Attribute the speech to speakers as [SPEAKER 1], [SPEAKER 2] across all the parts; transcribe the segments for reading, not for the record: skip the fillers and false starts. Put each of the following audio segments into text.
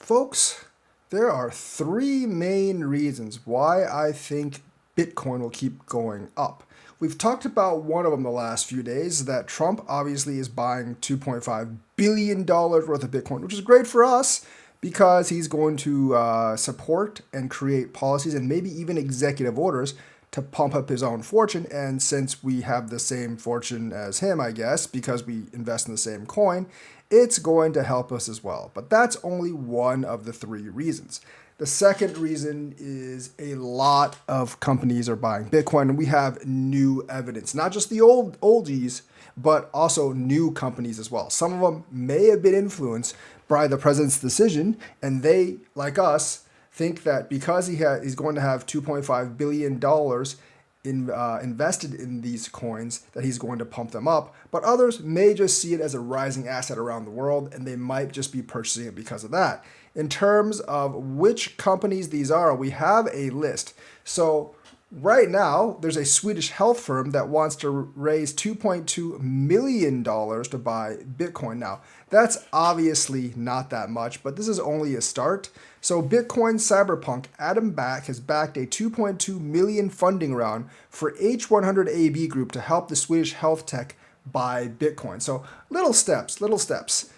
[SPEAKER 1] Folks, there are three main reasons why I think Bitcoin will keep going up. We've talked about one of them the last few days, that Trump obviously is buying $2.5 billion worth of Bitcoin, which is great for us because he's going to support and create policies and maybe even executive orders to pump up his own fortune. And since we have the same fortune as him, I guess, because we invest in the same coin, it's going to help us as well. But that's only one of the three reasons. The second reason is a lot of companies are buying Bitcoin, and we have new evidence, not just the oldies, but also new companies as well. Some of them may have been influenced by the president's decision, and they, like us, think that because he's going to have $2.5 billion invested in these coins, that he's going to pump them up. But others may just see it as a rising asset around the world, and they might just be purchasing it because of that. In terms of which companies these are, we have a list. So right now, there's a Swedish health firm that wants to raise $2.2 million to buy Bitcoin. Now, that's obviously not that much, but this is only a start. So Bitcoin cyberpunk Adam Back has backed a 2.2 million funding round for H100 AB Group to help the Swedish health tech buy Bitcoin. So little steps.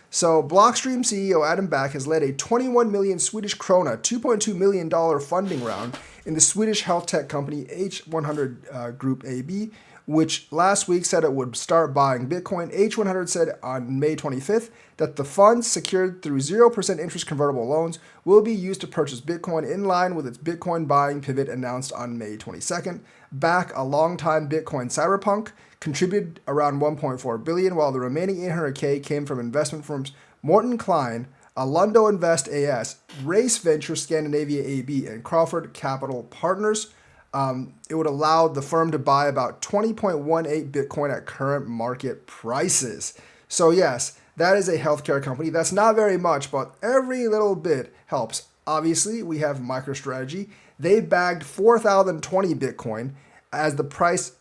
[SPEAKER 1] So Blockstream CEO Adam Back has led a 21 million Swedish krona, $2.2 million funding round in the Swedish health tech company H100 Group AB, which last week said it would start buying Bitcoin. H100 said on May 25th that the funds, secured through 0% interest convertible loans, will be used to purchase Bitcoin in line with its Bitcoin buying pivot announced on May 22nd. Back, a longtime Bitcoin cyberpunk, contributed around $1.4 billion, while the remaining $800K came from investment firms Morton Klein, Alundo Invest AS, Race Venture Scandinavia AB, and Crawford Capital Partners. It would allow the firm to buy about 20.18 Bitcoin at current market prices. So yes, that is a healthcare company. That's not very much, but every little bit helps. Obviously, we have MicroStrategy. They bagged 4,020 Bitcoin as the price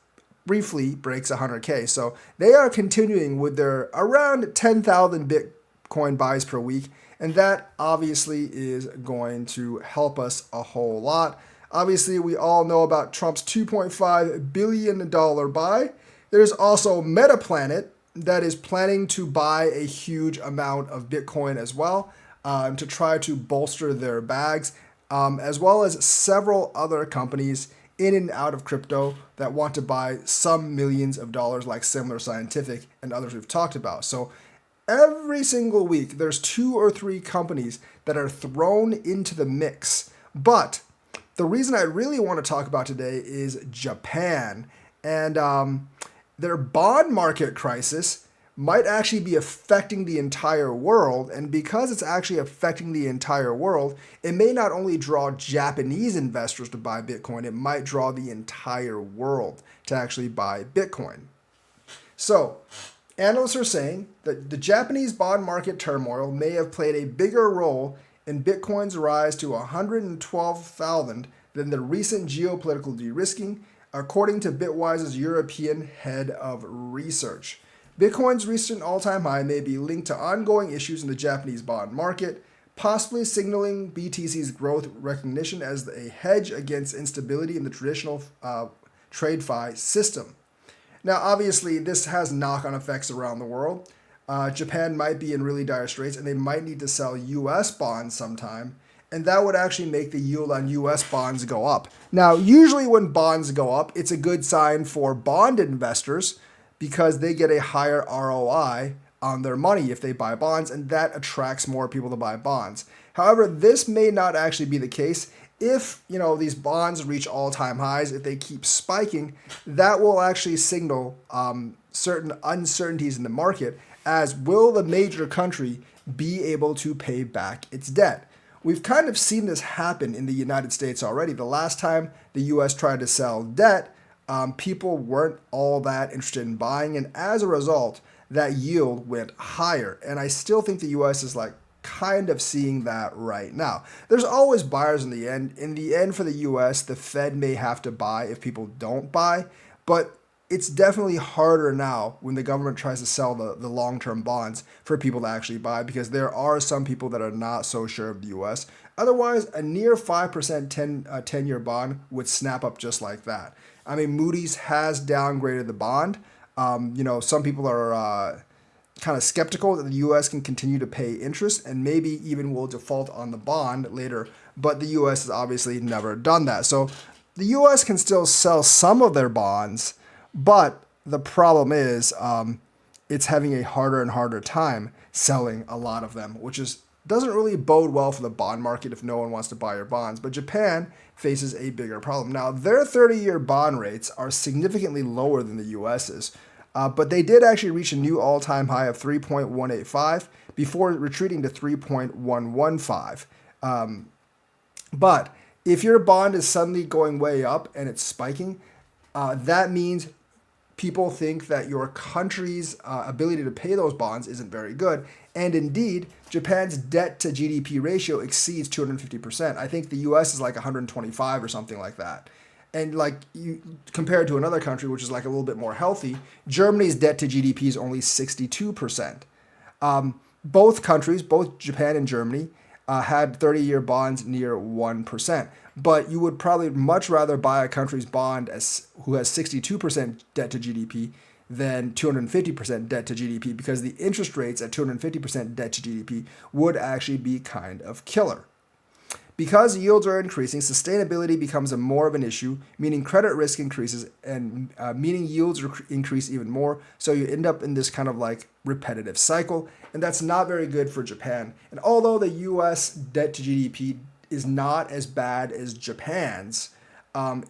[SPEAKER 1] briefly breaks 100K. So they are continuing with their around 10,000 Bitcoin buys per week. And that obviously is going to help us a whole lot. Obviously, we all know about Trump's $2.5 billion buy. There's also Metaplanet that is planning to buy a huge amount of Bitcoin as well to try to bolster their bags, as well as several other companies in and out of crypto that want to buy some millions of dollars, like Similar Scientific and others we've talked about. So every single week, there's 2 or 3 companies that are thrown into the mix. But the reason I really want to talk about today is Japan. And their bond market crisis might actually be affecting the entire world. And because it's actually affecting the entire world, it may not only draw Japanese investors to buy Bitcoin, it might draw the entire world to actually buy Bitcoin. So analysts are saying that the Japanese bond market turmoil may have played a bigger role in Bitcoin's rise to 112,000 than the recent geopolitical de-risking, according to Bitwise's European head of research. Bitcoin's recent all-time high may be linked to ongoing issues in the Japanese bond market, possibly signaling BTC's growth recognition as a hedge against instability in the traditional TradeFi system. Now, obviously, this has knock-on effects around the world. Japan might be in really dire straits, and they might need to sell U.S. bonds sometime, and that would actually make the yield on U.S. bonds go up. Now, usually when bonds go up, it's a good sign for bond investors because they get a higher ROI on their money if they buy bonds, and that attracts more people to buy bonds. However, this may not actually be the case. If these bonds reach all-time highs, if they keep spiking, that will actually signal certain uncertainties in the market, as will the major country be able to pay back its debt. We've kind of seen this happen in the United States already. The last time the U.S. tried to sell debt, people weren't all that interested in buying, and as a result, that yield went higher. And I still think the U.S. is kind of seeing that right now. There's always buyers in the end. In the end, for the U.S., the Fed may have to buy if people don't buy, but it's definitely harder now when the government tries to sell the long-term bonds for people to actually buy, because there are some people that are not so sure of the US. Otherwise, a near 5% 10-year bond would snap up just like that. I mean, Moody's has downgraded the bond. Some people are kind of skeptical that the US can continue to pay interest and maybe even will default on the bond later, but the US has obviously never done that. So the US can still sell some of their bonds, but the problem is it's having a harder and harder time selling a lot of them, which is doesn't really bode well for the bond market if no one wants to buy your bonds. But Japan faces a bigger problem. Now, their 30-year bond rates are significantly lower than the US's, but they did actually reach a new all-time high of 3.185 before retreating to 3.115. But if your bond is suddenly going way up and it's spiking, that means people think that your country's ability to pay those bonds isn't very good. And indeed, Japan's debt to GDP ratio exceeds 250%. I think the US is like 125 or something like that. And like you compared to another country, which is like a little bit more healthy, Germany's debt to GDP is only 62%. Both countries, both Japan and Germany, had 30-year bonds near 1%. But you would probably much rather buy a country's bond who has 62% debt to GDP than 250% debt to GDP, because the interest rates at 250% debt to GDP would actually be kind of killer. Because yields are increasing, sustainability becomes more of an issue, meaning credit risk increases and meaning yields increase even more. So you end up in this kind of like repetitive cycle, and that's not very good for Japan. And although the US debt to GDP is not as bad as Japan's,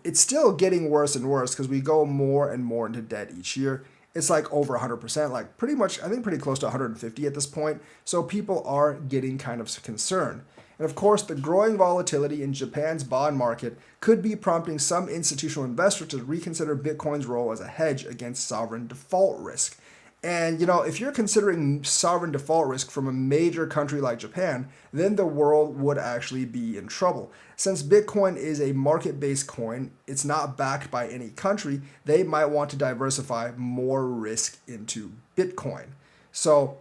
[SPEAKER 1] it's still getting worse and worse because we go more and more into debt each year. It's like over 100%, like pretty much, I think pretty close to 150 at this point. So people are getting kind of concerned. And of course, the growing volatility in Japan's bond market could be prompting some institutional investors to reconsider Bitcoin's role as a hedge against sovereign default risk. And if you're considering sovereign default risk from a major country like Japan, then the world would actually be in trouble. Since Bitcoin is a market-based coin, it's not backed by any country, they might want to diversify more risk into Bitcoin. So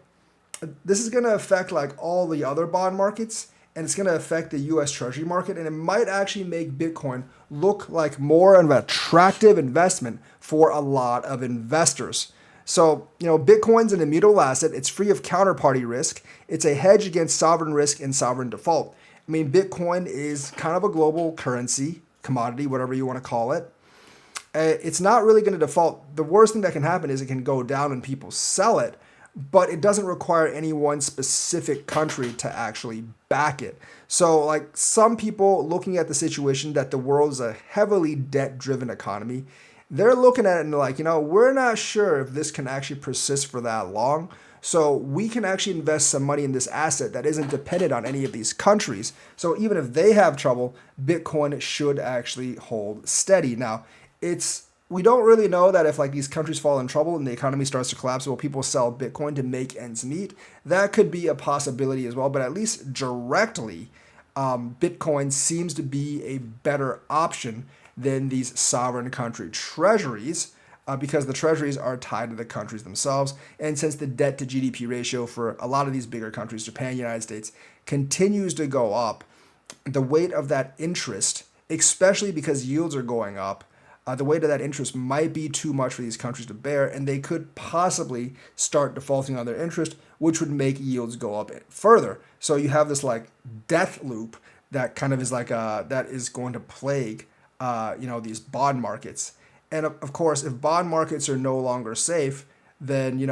[SPEAKER 1] this is going to affect like all the other bond markets, and it's going to affect the US Treasury market, and it might actually make Bitcoin look like more of an attractive investment for a lot of investors. So, Bitcoin's an immutable asset. It's free of counterparty risk. It's a hedge against sovereign risk and sovereign default. I mean, Bitcoin is kind of a global currency, commodity, whatever you want to call it. It's not really going to default. The worst thing that can happen is it can go down and people sell it, but it doesn't require any one specific country to actually back it. So like some people looking at the situation that the world is a heavily debt-driven economy, they're looking at it and they're like, we're not sure if this can actually persist for that long. So we can actually invest some money in this asset that isn't dependent on any of these countries. So even if they have trouble, Bitcoin should actually hold steady. Now, we don't really know that if like these countries fall in trouble and the economy starts to collapse, will people sell Bitcoin to make ends meet? That could be a possibility as well. But at least directly, Bitcoin seems to be a better option than these sovereign country treasuries, because the treasuries are tied to the countries themselves. And since the debt to GDP ratio for a lot of these bigger countries, Japan, United States, continues to go up, the weight of that interest, especially because yields are going up, the weight of that interest might be too much for these countries to bear, and they could possibly start defaulting on their interest, which would make yields go up further. So you have this like death loop that kind of is like that is going to plague these bond markets. And of course, if bond markets are no longer safe, then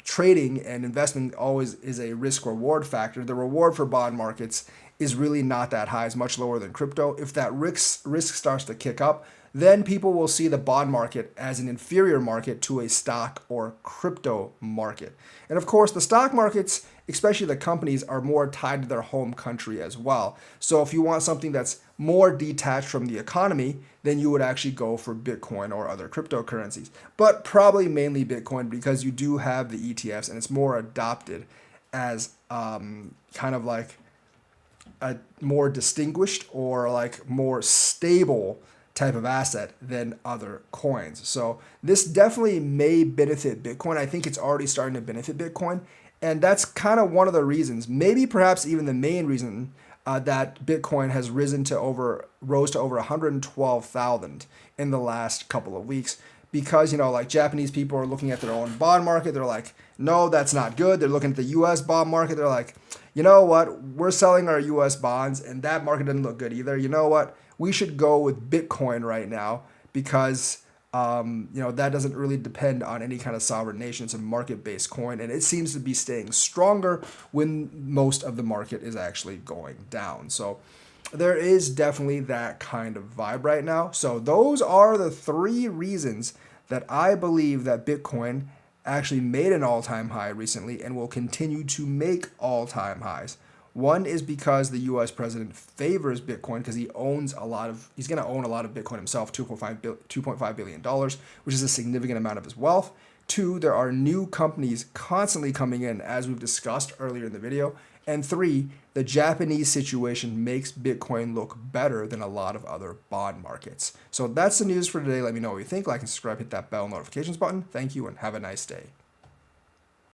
[SPEAKER 1] trading and investment always is a risk reward factor. The reward for bond markets is really not that high, it's much lower than crypto. If that risk starts to kick up, then people will see the bond market as an inferior market to a stock or crypto market. And of course, the stock markets, especially the companies, are more tied to their home country as well. So if you want something that's more detached from the economy, then you would actually go for Bitcoin or other cryptocurrencies. But probably mainly Bitcoin, because you do have the ETFs and it's more adopted as kind of like a more distinguished or like more stable type of asset than other coins. So this definitely may benefit Bitcoin. I think it's already starting to benefit Bitcoin. And that's kind of one of the reasons, maybe perhaps even the main reason that Bitcoin has rose to over 112,000 in the last couple of weeks. Because, like Japanese people are looking at their own bond market. They're like, no, that's not good. They're looking at the US bond market. They're like, you know what? We're selling our US bonds and that market doesn't look good either. You know what? We should go with Bitcoin right now because that doesn't really depend on any kind of sovereign nation. It's a market-based coin, and it seems to be staying stronger when most of the market is actually going down. So there is definitely that kind of vibe right now. So those are the three reasons that I believe that Bitcoin actually made an all-time high recently and will continue to make all-time highs. One is because the U.S. president favors Bitcoin because he's going to own a lot of Bitcoin himself, $2.5 billion, which is a significant amount of his wealth. Two, there are new companies constantly coming in, as we've discussed earlier in the video. And three, the Japanese situation makes Bitcoin look better than a lot of other bond markets. So that's the news for today. Let me know what you think. Like and subscribe, hit that bell notifications button. Thank you and have a nice day.